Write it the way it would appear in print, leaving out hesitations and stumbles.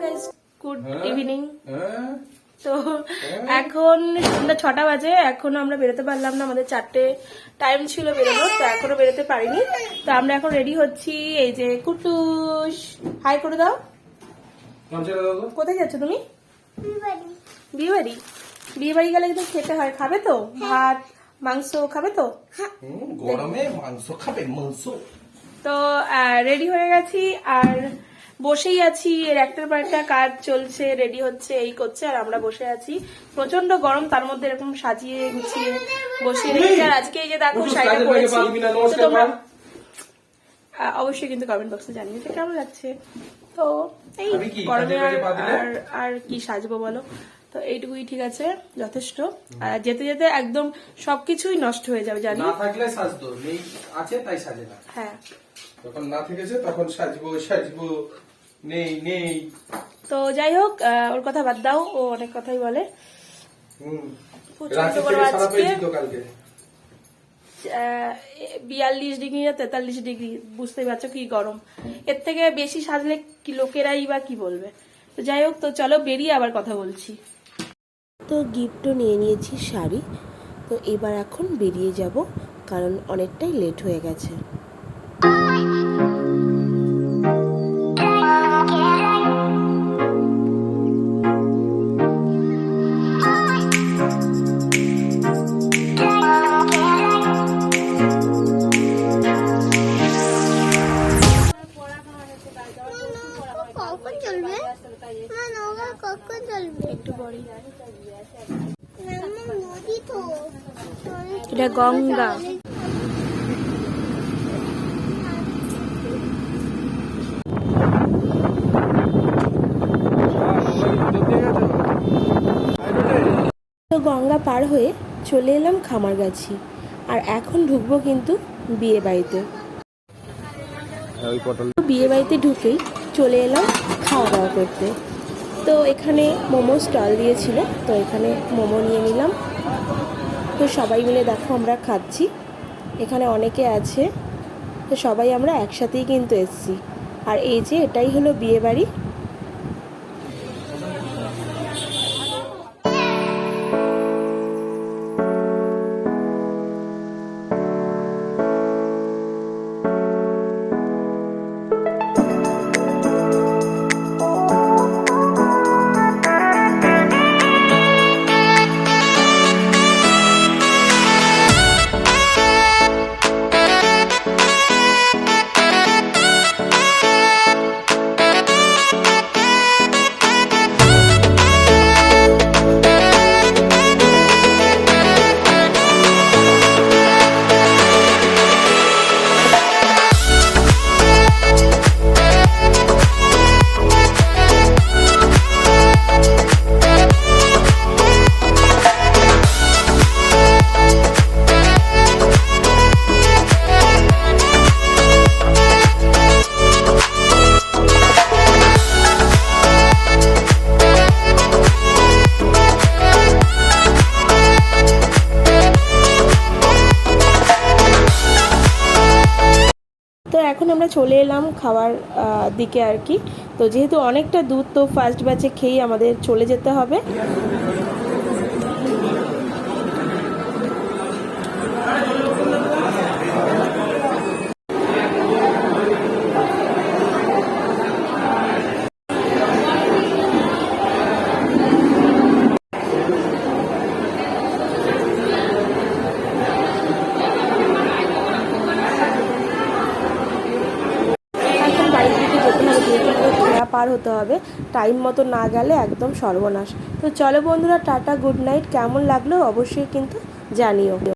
Guys, good evening. তো এখন সন্ধ্যা 6টা বাজে, এখনো আমরা বেরোতে পারলাম না। আমাদের 4টে টাইম ছিল বেরোনোর, তো এখনো বেরোতে পারিনি। তো আমরা এখন রেডি হচ্ছি। এই যে কুটুস, হাই করে দাও। কোথায় যাচ্ছ তুমি? বিয়ে বাড়ি। বিয়ে বাড়ি গেলে কিন্তু খেতে হয়, খাবে তো? ভাত মাংস খাবে তো? গরমে মাংস খাবে? মাংস তো রেডি হয়ে গেছি আর বসেই আছি। এর একটার পর একটা কাজ চলছে, রেডি হচ্ছে, এই করছে, আর আমরা বসে আছি। প্রচন্ড গরম, তার মধ্যে এরকম সাজিয়ে গুছিয়ে বসিয়ে রেখেছি। আর আজকে এই যে দেখো শাড়িটা পরেছি, তো তোমরা অবশ্যই কিন্তু কমেন্ট বক্সে জানিয়ে যে কেমন লাগছে। তো এই গরমে আর কি সাজবো বলো, তো এইটুকুই ঠিক আছে, যথেষ্ট। আর যেতে যেতে একদম সবকিছুই নষ্ট হয়ে যাবে, জানি। না থাকলে সাজতো, নেই আছে তাই সাজে না। হ্যাঁ, যখন না থেকেছে তখন সাজবো, নেই। তো যাই হোক, ওর কথা বাদ দাও, ও অনেক কথাই বলে। প্রচন্ড গরম আজকে, 42 ডিগ্রি না 43 ডিগ্রি, বুঝতেই পারছো কি গরম। এর থেকে বেশি সাজলে কি লোকেরাই বা কি বলবে। তো যাই হোক, তো চলো বেরিয়ে আবার কথা বলছি। তো গিফটও নিয়ে নিয়েছি, শাড়ি। তো এবার এখন বেরিয়ে যাব, কারণ অনেকটাই লেট হয়ে গেছে। এটা গঙ্গা। তো গঙ্গা পার হয়ে চলে এলাম খামারগাছি, আর এখন ঢুকবো কিন্তু বিয়ে বাড়িতে। বিয়ে বাড়িতে ঢুকেই চলে এলাম খাওয়া দাওয়া করতে। তো এখানে মোমো স্টল দিয়েছিল, তো এখানে মোমো নিয়ে নিলাম। তো সবাই মিলে দেখো আমরা খাচ্ছি, এখানে অনেকে আছে, তো সবাই আমরা একসাথেই কিন্তু এসেছি। আর এই যে এটাই হলো বিয়ে বাড়ি। তো এখন আমরা চলে এলাম খাওয়ার দিকে আর কি। তো যেহেতু অনেকটা দূর, তো ফার্স্ট ব্যাচে খেয়েই আমাদের চলে যেতে হবে। পার হতে হবে, টাইম মতো না গেলে একদম সর্বনাশ। তো চলো বন্ধুরা, টাটা, গুড নাইট। কেমন লাগলো অবশ্যই কিন্তু জানিও।